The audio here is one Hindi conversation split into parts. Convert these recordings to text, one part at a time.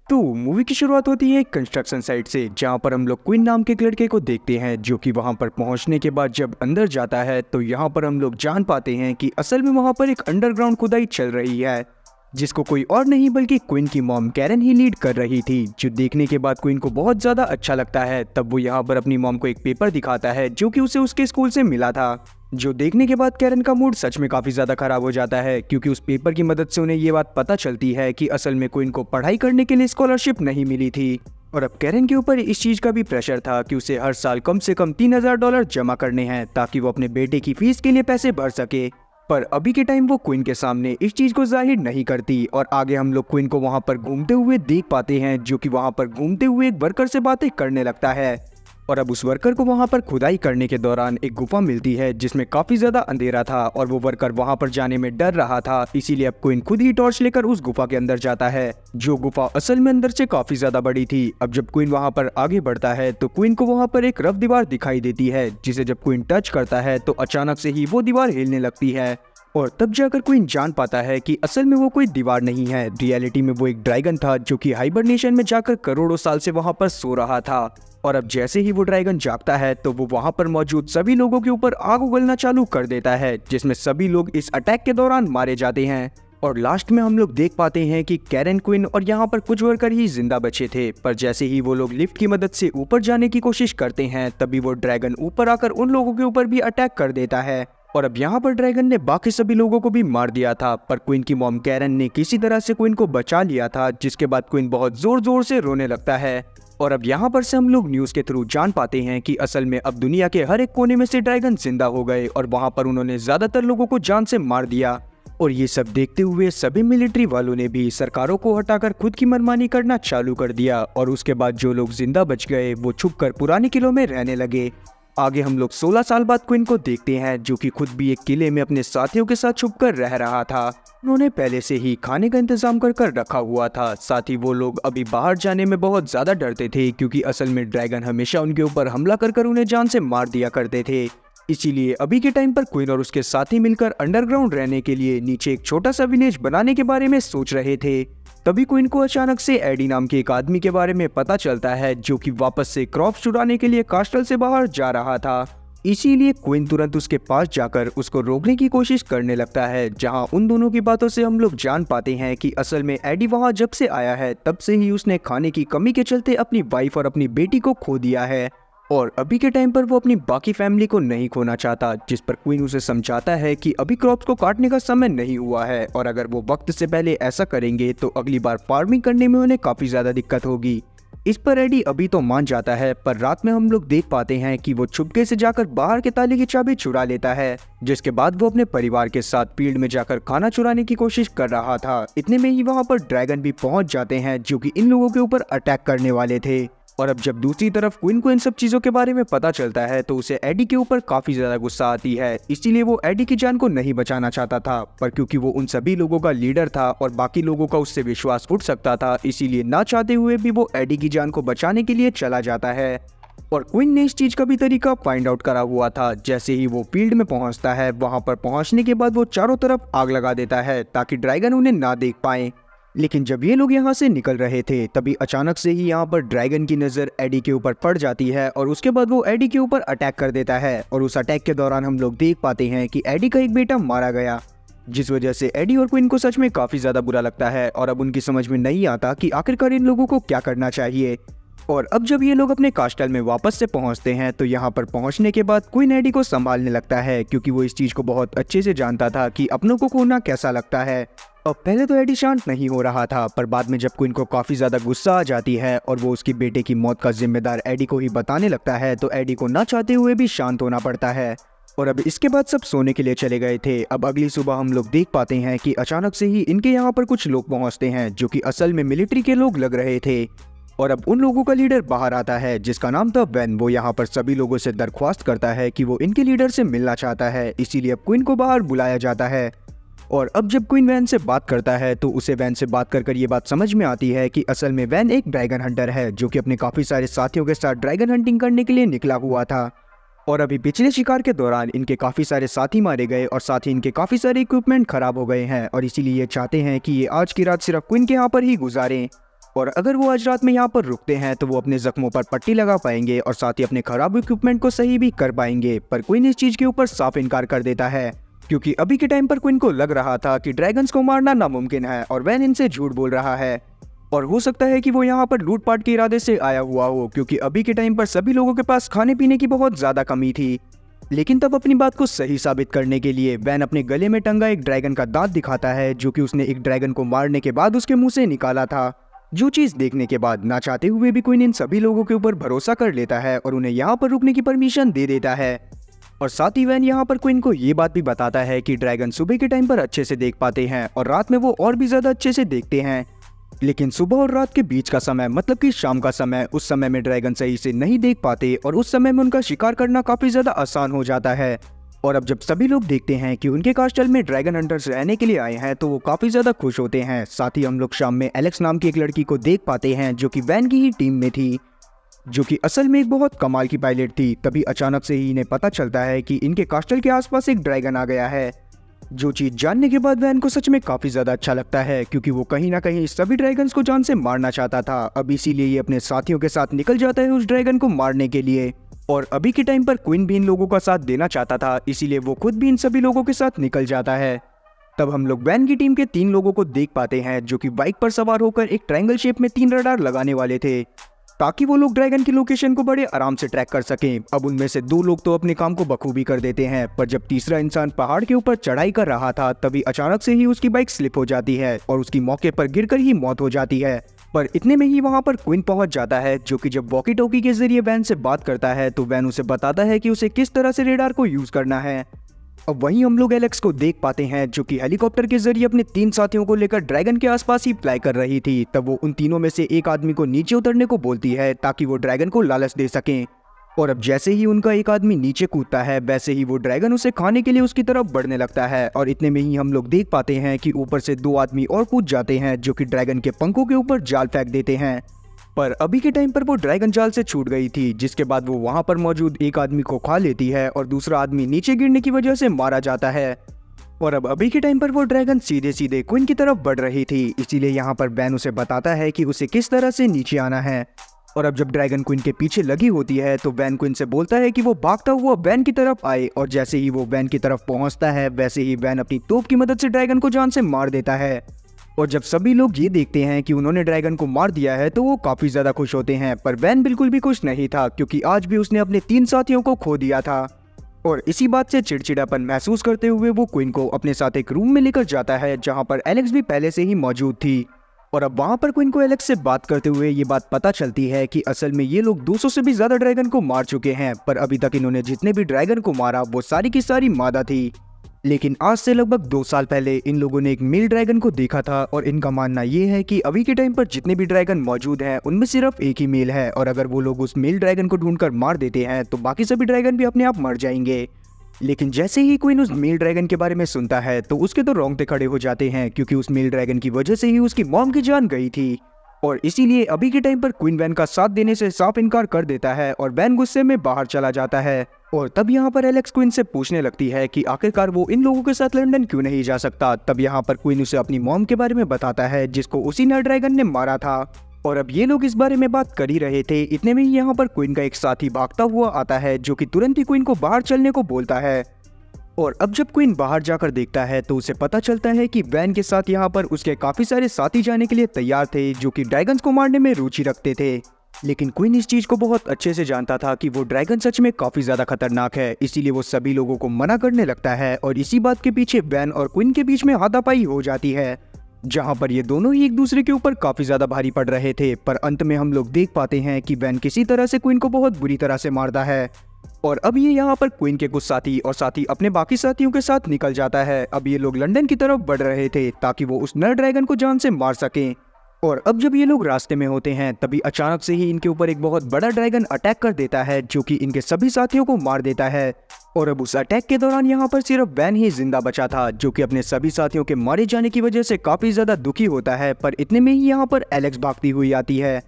तो मूवी की शुरुआत होती है एक कंस्ट्रक्शन साइट से, जहां पर हम लोग क्विन नाम के एक लड़के को देखते हैं, जो कि वहां पर पहुंचने के बाद जब अंदर जाता है तो यहां पर हम लोग जान पाते हैं कि असल में वहां पर एक अंडरग्राउंड खुदाई चल रही है, जिसको कोई और नहीं बल्कि क्विन की मॉम कैरन ही लीड कर रही थी। जो देखने के बाद क्विन को बहुत ज्यादा अच्छा लगता है। तब वो यहाँ पर अपनी मॉम को एक पेपर दिखाता है जो कि उसे उसके स्कूल से मिला था। जो देखने के बाद कैरन का मूड सच में काफी ज्यादा खराब हो जाता है, क्योंकि उस पेपर की मदद से उन्हें ये बात पता चलती है कि असल में क्विन को पढ़ाई करने के लिए स्कॉलरशिप नहीं मिली थी। और अब कैरन के ऊपर इस चीज का भी प्रेशर था कि उसे हर साल कम से कम $3000 जमा करने हैं, ताकि वो अपने बेटे की फीस के लिए पैसे भर सके। पर अभी के टाइम वो क्विन के सामने इस चीज को जाहिर नहीं करती। और आगे हम लोग क्विन को वहां पर घूमते हुए देख पाते हैं, जो कि वहां पर घूमते हुए एक वर्कर से बातें करने लगता है। और अब उस वर्कर को वहां पर खुदाई करने के दौरान एक गुफा मिलती है, जिसमें काफी ज्यादा अंधेरा था और वो वर्कर वहां पर जाने में डर रहा था। इसीलिए अब क्विन खुद ही टॉर्च लेकर उस गुफा के अंदर जाता है, जो गुफा असल में अंदर से काफी ज्यादा बड़ी थी। अब जब क्विन वहां पर आगे बढ़ता है तो क्विन को वहां पर एक रफ दीवार दिखाई देती है, जिसे जब क्विन टच करता है तो अचानक से ही वो दीवार हिलने लगती है। और तब जाकर क्वीन जान पाता है कि असल में वो कोई दीवार नहीं है, रियलिटी में वो एक ड्रैगन था, जो कि हाइबरनेशन में जाकर करोड़ों साल से वहां पर सो रहा था। और अब जैसे ही वो ड्रैगन जागता है तो वो वहां पर मौजूद सभी लोगों के ऊपर आग उगलना चालू कर देता है, जिसमें सभी लोग इस अटैक के दौरान मारे जाते हैं। और लास्ट में हम लोग देख पाते हैं कि कैरन, क्विन और यहाँ पर कुछ वर्कर ही जिंदा बचे थे। पर जैसे ही वो लोग लिफ्ट की मदद से ऊपर जाने की कोशिश करते हैं, तभी वो ड्रैगन ऊपर आकर उन लोगों के ऊपर भी अटैक कर देता है। और अब यहाँ पर ड्रैगन ने बाकी सभी लोगों को भी मार दिया था, पर क्वीन की मॉम कैरन ने किसी तरह से क्वीन को बचा लिया था, जिसके बाद क्वीन बहुत जोर जोर से रोने लगता है। और अब यहाँ पर से हम लोग न्यूज के थ्रू जान पाते हैं कि असल में अब दुनिया के हर एक कोने में से ड्रैगन जिंदा हो गए और वहाँ पर उन्होंने ज्यादातर लोगों को जान से मार दिया। और ये सब देखते हुए सभी मिलिट्री वालों ने भी सरकारों को हटाकर खुद की मनमानी करना चालू कर दिया। और उसके बाद जो लोग जिंदा बच गए वो छुपकर पुराने किलों में रहने लगे। आगे हम लोग 16 साल बाद क्वीन को देखते हैं, जो कि खुद भी एक किले में अपने साथियों के साथ छुपकर रह रहा था। उन्होंने पहले से ही खाने का इंतजाम कर रखा हुआ था। साथ ही वो लोग अभी बाहर जाने में बहुत ज्यादा डरते थे, क्योंकि असल में ड्रैगन हमेशा उनके ऊपर हमला कर उन्हें जान से मार दिया करते थे। इसीलिए अभी के टाइम पर क्वीन और उसके साथी मिलकर अंडरग्राउंड रहने के लिए नीचे एक छोटा सा विलेज बनाने के बारे में सोच रहे थे। तभी क्वीन को अचानक से एडी नाम के एक आदमी के बारे में पता चलता है, जो कि वापस से क्रॉप्स चुराने के लिए कास्टल से बाहर जा रहा था। इसीलिए क्वीन तुरंत उसके पास जाकर उसको रोकने की कोशिश करने लगता है, जहां उन दोनों की बातों से हम लोग जान पाते हैं कि असल में एडी वहां जब से आया है तब से ही उसने खाने की कमी के चलते अपनी वाइफ और अपनी बेटी को खो दिया है। और अभी के टाइम पर वो अपनी बाकी फैमिली को नहीं खोना चाहता, जिस पर क्वीन उसे समझाता है कि अभी क्रॉप्स को काटने का समय नहीं हुआ है, और अगर वो वक्त से पहले ऐसा करेंगे तो अगली बार फार्मिंग करने में उन्हें काफी ज्यादा दिक्कत होगी। इस पर एडी अभी तो मान जाता है, पर रात में हम लोग देख पाते हैं कि वो चुपके से जाकर बाहर के ताले की चाबी चुरा लेता है, जिसके बाद वो अपने परिवार के साथ फील्ड में जाकर खाना चुराने की कोशिश कर रहा था। इतने में ही वहाँ पर ड्रैगन भी पहुंच जाते हैं, जो कि इन लोगों के ऊपर अटैक करने वाले थे। और अब जब दूसरी तरफ क्वीन को इन सब चीजों के बारे में पता चलता है तो उसे एडी के ऊपर काफी ज्यादा गुस्सा आती है। इसीलिए वो एडी की जान को नहीं बचाना चाहता था, पर क्योंकि वो उन सभी लोगों का लीडर था और बाकी लोगों का उससे विश्वास उठ सकता था, इसीलिए ना चाहते हुए भी वो एडी की जान को बचाने के लिए चला जाता है। और क्वीन ने इस चीज का भी तरीका फाइंड आउट करा हुआ था। जैसे ही वो फील्ड में पहुंचता है, वहां पर पहुंचने के बाद वो चारों तरफ आग लगा देता है, ताकि ड्रैगन उन्हें ना देख पाए। लेकिन जब ये लोग यहाँ से निकल रहे थे, तभी अचानक से ही यहाँ पर ड्रैगन की नज़र एडी के ऊपर पड़ जाती है, और उसके बाद वो एडी के ऊपर अटैक कर देता है। और उस अटैक के दौरान हम लोग देख पाते हैं कि एडी का एक बेटा मारा गया, जिस वजह से एडी और क्वीन को सच में काफ़ी ज़्यादा बुरा लगता है। और अब उनकी समझ में नहीं आता कि आखिरकार इन लोगों को क्या करना चाहिए। और अब जब ये लोग अपने कास्टल में वापस से पहुंचते हैं, तो यहाँ पर पहुंचने के बाद क्वीन एडी को संभालने लगता है, क्योंकि वो इस चीज़ को बहुत अच्छे से जानता था कि अपनों को खोना कैसा लगता है। और पहले तो एडी शांत नहीं हो रहा था, पर बाद में जब क्वीन को काफ़ी ज़्यादा गुस्सा आ जाती है और वो उसकी बेटे की मौत का जिम्मेदार एडी को ही बताने लगता है, तो एडी को ना चाहते हुए भी शांत होना पड़ता है। और अब इसके बाद सब सोने के लिए चले गए थे। अब अगली सुबह हम लोग देख पाते हैं कि अचानक से ही इनके यहाँ पर कुछ लोग पहुँचते हैं, जो कि असल में मिलिट्री के लोग लग रहे थे। और अब उन लोगों का लीडर बाहर आता है, जिसका नाम था वैन। वो यहाँ पर सभी लोगों से दरख्वास्त करता है कि वो इनके लीडर से मिलना चाहता है, इसीलिए अब क्वीन को बाहर बुलाया जाता है। और अब जब क्वीन वैन से बात करता है, तो उसे वैन से बात कर ये बात समझ में आती है कि असल में वैन एक ड्रैगन हंटर है, जो कि अपने काफ़ी सारे साथियों के साथ ड्रैगन हंटिंग करने के लिए निकला हुआ था। और अभी पिछले शिकार के दौरान इनके काफ़ी सारे साथी मारे गए, और साथ ही इनके काफ़ी सारे इक्विपमेंट खराब हो गए हैं, और इसीलिए ये चाहते हैं कि ये आज की रात सिर्फ क्वीन के यहाँ पर ही गुजारें। और अगर वो आज रात में यहाँ पर रुकते हैं तो वो अपने जख्मों पर पट्टी लगा पाएंगे और साथ ही अपने खराब इक्विपमेंट को सही भी कर पाएंगे। पर क्वीन इस चीज के ऊपर साफ इनकार कर देता है, क्योंकि अभी के टाइम पर क्वीन को लग रहा था कि ड्रैगन्स को मारना नामुमकिन है और वैन इनसे झूठ बोल रहा है। और हो सकता है कि वो यहाँ पर लूटपाट के इरादे से आया हुआ हो, क्योंकि अभी के टाइम पर सभी लोगों के पास खाने पीने की बहुत ज्यादा कमी थी। लेकिन तब अपनी बात को सही साबित करने के लिए वैन अपने गले में टंगा एक ड्रैगन का दांत दिखाता है, जो कि उसने एक ड्रैगन को मारने के बाद उसके मुंह से निकाला था। जो चीज देखने के बाद ना चाहते हुए भी क्वीन इन सभी लोगों के ऊपर भरोसा कर लेता है और उन्हें यहाँ पर रुकने की परमिशन दे देता है। और साथ ही वैन यहाँ पर क्वीन को ये बात भी बताता है कि ड्रैगन सुबह के टाइम पर अच्छे से देख पाते हैं और रात में वो और भी ज्यादा अच्छे से देखते हैं, लेकिन सुबह और रात के बीच का समय मतलब कि शाम का समय, उस समय में ड्रैगन सही से नहीं देख पाते और उस समय में उनका शिकार करना काफी ज्यादा आसान हो जाता है। और अब जब सभी लोग देखते हैं कि उनके कास्टल में ड्रैगन हंटर्स रहने के लिए आए हैं तो वो काफी ज्यादा खुश होते हैं। साथ ही हम लोग शाम में एलेक्स नाम की एक लड़की को देख पाते हैं जो कि वैन की ही टीम में थी, जो कि असल में एक बहुत कमाल की पायलट थी। तभी अचानक से ही इन्हें पता चलता है कि इनके कास्टल के आसपास एक ड्रैगन आ गया है। जो चीज जानने के बाद वैन को सच में काफी ज्यादा अच्छा लगता है, क्योंकि वो कहीं ना कहीं सभी ड्रैगन्स को जान से मारना चाहता था। अब इसीलिए ये अपने साथियों के साथ निकल जाता है उस ड्रैगन को मारने के लिए। और अभी के टाइम पर क्वीन भी इन लोगों का साथ देना चाहता था, इसीलिए वो खुद भी इन सभी लोगों के साथ निकल जाता है। तब हम लोग वैन की टीम के 3 लोगों को देख पाते हैं जो कि बाइक पर सवार होकर एक ट्रायंगल शेप में 3 रडार लगाने वाले थे, ताकि वो लोग ड्रैगन की लोकेशन को बड़े आराम से ट्रैक कर सकें। अब उनमें से 2 लोग तो अपने काम को बखूबी कर देते हैं, पर जब तीसरा इंसान पहाड़ के ऊपर चढ़ाई कर रहा था तभी अचानक से ही उसकी बाइक स्लिप हो जाती है और उसकी मौके पर गिरकर ही मौत हो जाती है। पर इतने में ही वहां पर क्वीन पहुंच जाता है, जो कि जब वॉकी टॉकी के जरिए वैन से बात करता है तो वैन उसे बताता है कि उसे किस तरह से रेडार को यूज करना है। अब वहीं हम लोग एलेक्स को देख पाते हैं जो कि हेलीकॉप्टर के जरिए अपने 3 साथियों को लेकर ड्रैगन के आसपास ही फ्लाई कर रही थी। तब वो उन तीनों में से एक आदमी को नीचे उतरने को बोलती है ताकि वो ड्रैगन को लालच दे सकें। और अब जैसे ही उनका एक आदमी नीचे कूदता है वैसे ही वो ड्रैगन उसे खाने के लिए उसकी तरफ बढ़ने लगता है। और इतने में ही हम लोग देख पाते हैं कि ऊपर से 2 आदमी और कूद जाते हैं जो कि ड्रैगन के पंखों के ऊपर जाल फेंक देते हैं। पर अभी के टाइम पर वो ड्रैगन जाल से छूट गई थी, जिसके बाद वो वहां पर मौजूद एक आदमी को खा लेती है और दूसरा आदमी नीचे गिरने की वजह से मारा जाता है। और अब अभी के टाइम पर वो ड्रैगन सीधे सीधे क्वीन की तरफ बढ़ रही थी, इसीलिए यहाँ पर वैन उसे बताता है कि उसे किस तरह से नीचे आना है। और अब जब ड्रैगन क्वीन के पीछे लगी होती है तो वैन क्वीन से बोलता है कि वो भागता हुआ वैन की तरफ आए, और जैसे ही वो वैन की तरफ पहुंचता है वैसे ही वैन अपनी तोप की मदद से ड्रैगन को जान से मार देता है। और जब सभी लोग ये देखते हैं कि उन्होंने ड्रैगन को मार दिया है तो वो काफी ज्यादा खुश होते हैं, पर वैन बिल्कुल भी खुश नहीं था, क्योंकि आज भी उसने अपने 3 साथियों को खो दिया था। और इसी बात से चिड़चिड़ापन महसूस करते हुए वो क्वीन को अपने साथ एक रूम में लेकर जाता है जहां पर एलेक्स भी पहले से ही मौजूद थी। और अब वहां पर क्वीन को एलेक्स से बात करते हुए ये बात पता चलती है कि असल में ये लोग 200 से भी ज्यादा ड्रैगन को मार चुके हैं, पर अभी तक इन्होंने जितने भी ड्रैगन को मारा वो सारी की सारी मादा थी। लेकिन आज से लगभग 2 साल पहले इन लोगों ने एक मेल ड्रैगन को देखा था, और इनका मानना ये है कि अभी के टाइम पर जितने भी ड्रैगन मौजूद हैं उनमें सिर्फ एक ही मेल है, और अगर वो लोग उस मेल ड्रैगन को ढूंढकर मार देते हैं तो बाकी सभी ड्रैगन भी अपने आप मर जाएंगे। लेकिन जैसे ही क्वीन उस मेल ड्रैगन के बारे में सुनता है तो उसके तो रोंगटे खड़े हो जाते हैं, क्योंकि उस मेल ड्रैगन की वजह से ही उसकी मॉम की जान गई थी। और इसीलिए अभी के टाइम पर क्वीन वैन का साथ देने से साफ इनकार कर देता है और वैन गुस्से में बाहर चला जाता है। और तब यहाँ पर एलेक्स क्वीन से पूछने लगती है कि आखिरकार वो इन लोगों के साथ लंदन क्यों नहीं जा सकता। तब यहाँ पर क्वीन उसे अपनी मॉम के बारे में बताता है जिसको उसी नर ड्रैगन ने मारा था। और अब ये लोग इस बारे में बात कर ही रहे थे, इतने में ही यहाँ पर क्वीन का एक साथी भागता हुआ आता है जो कि तुरंत ही क्वीन को बाहर चलने को बोलता है। और अब जब क्वीन बाहर जाकर देखता है तो उसे पता चलता है कि वैन के साथ यहाँ पर उसके काफी सारे साथी जाने के लिए तैयार थे जो कि ड्रैगन्स को मारने में रुचि रखते थे। लेकिन क्वीन इस चीज को बहुत अच्छे से जानता था कि वो ड्रैगन सच में काफी ज्यादा खतरनाक है, इसीलिए वो सभी लोगों को मना करने लगता है। और इसी बात के पीछे वैन और क्वीन के बीच में हाथापाई हो जाती है, जहां पर ये दोनों ही एक दूसरे के ऊपर काफी ज्यादा भारी पड़ रहे थे। पर अंत में हम लोग देख पाते हैं कि वैन किसी तरह से क्वीन को बहुत बुरी तरह से मारता है। और अब ये यहाँ पर क्वीन के कुछ साथी और साथी अपने बाकी साथियों के साथ निकल जाता है। अब ये लोग लंदन की तरफ बढ़ रहे थे ताकि वो उस नर ड्रैगन को जान से मार सकें। और अब जब ये लोग रास्ते में होते हैं तभी अचानक से ही इनके ऊपर एक बहुत बड़ा ड्रैगन अटैक कर देता है जो कि इनके सभी साथियों को मार देता है। और अब उस अटैक के दौरान यहाँ पर सिर्फ वैन ही जिंदा बचा था, जो कि अपने सभी साथियों के मारे जाने की वजह से काफी ज्यादा दुखी होता है। पर इतने में ही यहाँ पर एलेक्स भागती हुई आती है,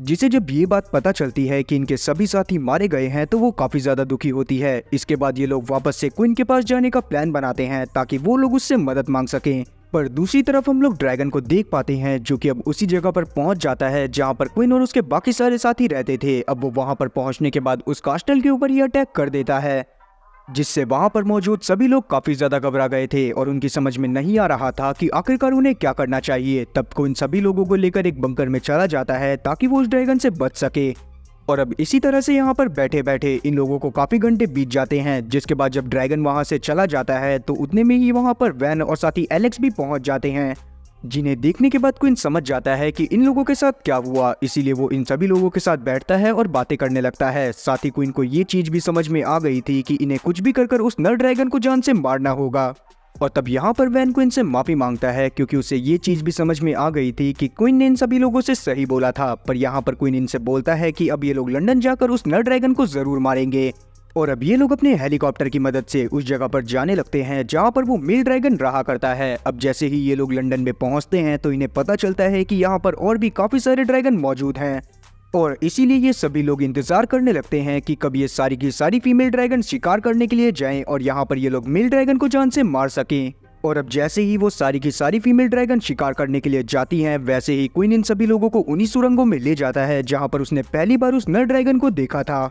जिसे जब ये बात पता चलती है कि इनके सभी साथी मारे गए हैं तो वो काफी ज्यादा दुखी होती है। इसके बाद ये लोग वापस से क्वीन के पास जाने का प्लान बनाते हैं ताकि वो लोग उससे मदद मांग सकें। पर दूसरी तरफ हम लोग ड्रैगन को देख पाते हैं जो कि अब उसी जगह पर पहुंच जाता है जहां पर क्वीन और उसके बाकी सारे साथी रहते थे। अब वो वहां पर पहुंचने के बाद उस कास्टल के ऊपर ही अटैक कर देता है, जिससे वहां पर मौजूद सभी लोग काफी ज्यादा घबरा गए थे और उनकी समझ में नहीं आ रहा था कि आखिरकार उन्हें क्या करना चाहिए। तब को इन सभी लोगों को लेकर एक बंकर में चला जाता है ताकि वो उस ड्रैगन से बच सके। और अब इसी तरह से यहाँ पर बैठे बैठे इन लोगों को काफी घंटे बीत जाते हैं, जिसके बाद जब ड्रैगन वहां से चला जाता है तो उतने में ही वहां पर वैन और साथी एलेक्स भी पहुंच जाते हैं, जिन्हें देखने के बाद क्वीन समझ जाता है कि इन लोगों के साथ क्या हुआ। इसीलिए वो इन सभी लोगों के साथ बैठता है और बातें करने लगता है। साथ ही क्वीन को ये चीज भी समझ में आ गई थी कि इन्हें कुछ भी कर उस नर ड्रैगन को जान से मारना होगा। और तब यहाँ पर वैन क्वीन से माफी मांगता है क्योंकि उसे ये चीज भी समझ में आ गई थी कि क्वीन ने इन सभी लोगों से सही बोला था। पर यहाँ पर क्वीन इनसे बोलता है कि अब ये लोग लंदन जाकर उस नर ड्रैगन को जरूर मारेंगे। और अब ये लोग अपने हेलीकॉप्टर की मदद से उस जगह पर जाने लगते हैं जहाँ पर वो मेल ड्रैगन रहा करता है। अब जैसे ही ये लोग लंदन में पहुँचते हैं तो इन्हें पता चलता है कि यहाँ पर और भी काफी सारे ड्रैगन मौजूद हैं, और इसीलिए ये सभी लोग इंतजार करने लगते हैं कि कब ये सारी की सारी फीमेल ड्रैगन शिकार करने के लिए जाएं और यहाँ पर ये लोग मेल ड्रैगन को जान से मार सकें। और अब जैसे ही वो सारी की सारी फीमेल ड्रैगन शिकार करने के लिए जाती हैं, वैसे ही क्वीन इन सभी लोगों को उन्हीं सुरंगों में ले जाता है जहाँ पर उसने पहली बार उस नर ड्रैगन को देखा था।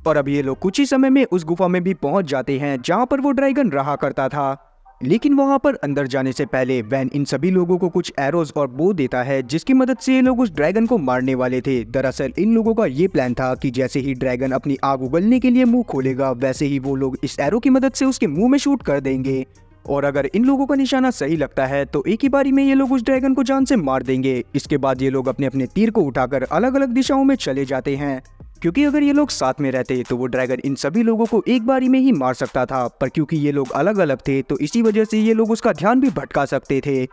और अब ये लोग कुछ ही समय में उस गुफा में भी पहुंच जाते हैं जहाँ पर वो ड्रैगन रहा करता था। लेकिन वहां पर अंदर जाने से पहले वैन इन सभी लोगों को कुछ एरोज और बो देता है जिसकी मदद से ये लोग उस ड्रैगन को मारने वाले थे। दरअसल इन लोगों का ये प्लान था कि जैसे ही ड्रैगन अपनी आग उगलने के लिए मुंह खोलेगा, वैसे ही वो लोग इस एरो की मदद से उसके मुंह में शूट कर देंगे, और अगर इन लोगों का निशाना सही लगता है तो एक ही बारी में ये लोग उस ड्रैगन को जान से मार देंगे। इसके बाद ये लोग अपने अपने तीर को उठाकर अलग अलग दिशाओं में चले जाते हैं, क्योंकि अगर ये लोग साथ में रहते तो वो ड्रैगन इन सभी लोगों को एक बारी में ही मार सकता था। पर क्योंकि ये लोग अलग अलग थे तो इसी वजह से ये लोग उसका ध्यान भी भटका सकते थे।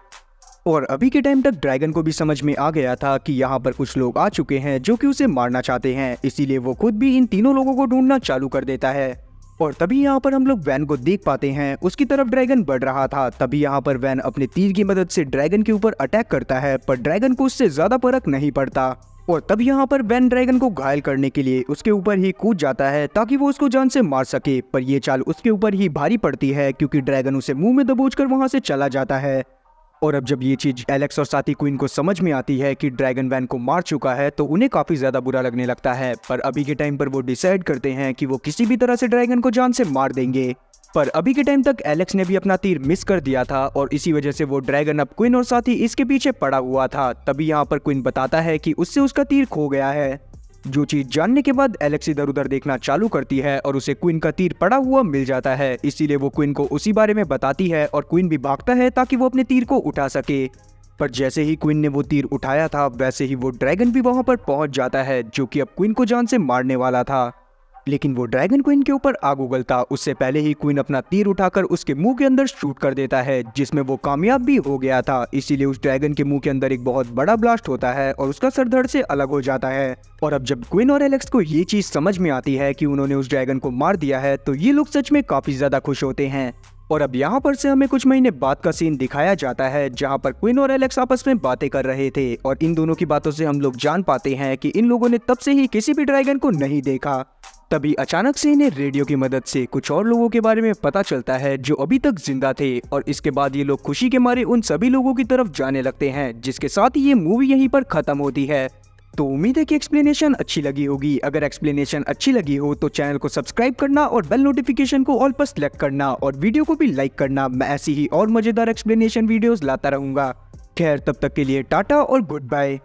और अभी के टाइम तक ड्रैगन को भी समझ में आ गया था कि यहाँ पर कुछ लोग आ चुके हैं जो कि उसे मारना चाहते हैं, इसीलिए वो खुद भी इन तीनों लोगों को ढूंढना चालू कर देता है। और तभी यहाँ पर हम लोग वैन को देख पाते हैं, उसकी तरफ ड्रैगन बढ़ रहा था। तभी यहाँ पर वैन अपने तीर की मदद से ड्रैगन के ऊपर अटैक करता है, पर ड्रैगन को उससे ज्यादा फर्क नहीं पड़ता। और तब यहाँ पर वैन ड्रैगन को घायल करने के लिए उसके ऊपर ही कूद जाता है ताकि वो उसको जान से मार सके। पर ये चाल उसके ऊपर ही भारी पड़ती है क्योंकि ड्रैगन उसे मुंह में दबोचकर वहां से चला जाता है। और अब जब ये चीज एलेक्स और साथी क्वीन को समझ में आती है कि ड्रैगन वैन को मार चुका है तो उन्हें काफी ज्यादा बुरा लगने लगता है। पर अभी के टाइम पर वो डिसाइड करते हैं कि वो किसी भी तरह से ड्रैगन को जान से मार देंगे। पर अभी के टाइम तक एलेक्स ने भी अपना तीर मिस कर दिया था और इसी वजह से वो ड्रैगन अब क्वीन और साथी इसके पीछे पड़ा हुआ था। तभी यहाँ पर क्वीन बताता है कि उससे उसका तीर खो गया है। जो चीज जानने के बाद एलेक्स इधर उधर देखना चालू करती है और उसे क्वीन का तीर पड़ा हुआ मिल जाता है, इसीलिए वो क्वीन को उसी बारे में बताती है और क्वीन भी भागता है ताकि वो अपने तीर को उठा सके। पर जैसे ही क्वीन ने वो तीर उठाया था वैसे ही वो ड्रैगन भी वहां पर पहुंच जाता है जो कि अब क्वीन को जान से मारने वाला था। लेकिन वो ड्रैगन क्वीन के ऊपर आग उगलता उससे पहले ही क्वीन अपना तीर उठाकर उसके मुंह के अंदर शूट कर देता है, जिसमें वो कामयाब भी हो गया था। इसीलिए उस ड्रैगन के मुंह के अंदर एक बहुत बड़ा ब्लास्ट होता है और उसका सर धड़ से अलग हो जाता है। और अब जब क्वीन और एलेक्स को ये चीज समझ में आती है कि उन्होंने उस ड्रैगन को मार दिया है तो ये लोग सच में काफी ज्यादा खुश होते हैं। और अब यहाँ पर से हमें कुछ महीने बाद का सीन दिखाया जाता है जहाँ पर क्वीन और एलेक्स आपस में बातें कर रहे थे और इन दोनों की बातों से हम लोग जान पाते हैं कि इन लोगों ने तब से ही किसी भी ड्रैगन को नहीं देखा। तभी अचानक से इन्हें रेडियो की मदद से कुछ और लोगों के बारे में पता चलता है जो अभी तक जिंदा थे, और इसके बाद ये लोग खुशी के मारे उन सभी लोगों की तरफ जाने लगते हैं, जिसके साथ ही ये मूवी यहीं पर खत्म होती है। तो उम्मीद है कि एक्सप्लेनेशन अच्छी लगी होगी। अगर एक्सप्लेनेशन अच्छी लगी हो तो चैनल को सब्सक्राइब करना और बेल नोटिफिकेशन को ऑल पर सेलेक्ट करना और वीडियो को भी लाइक करना। मैं ऐसी ही और मजेदार एक्सप्लेनेशन वीडियोस लाता रहूंगा। खैर तब तक के लिए टाटा और गुड बाय।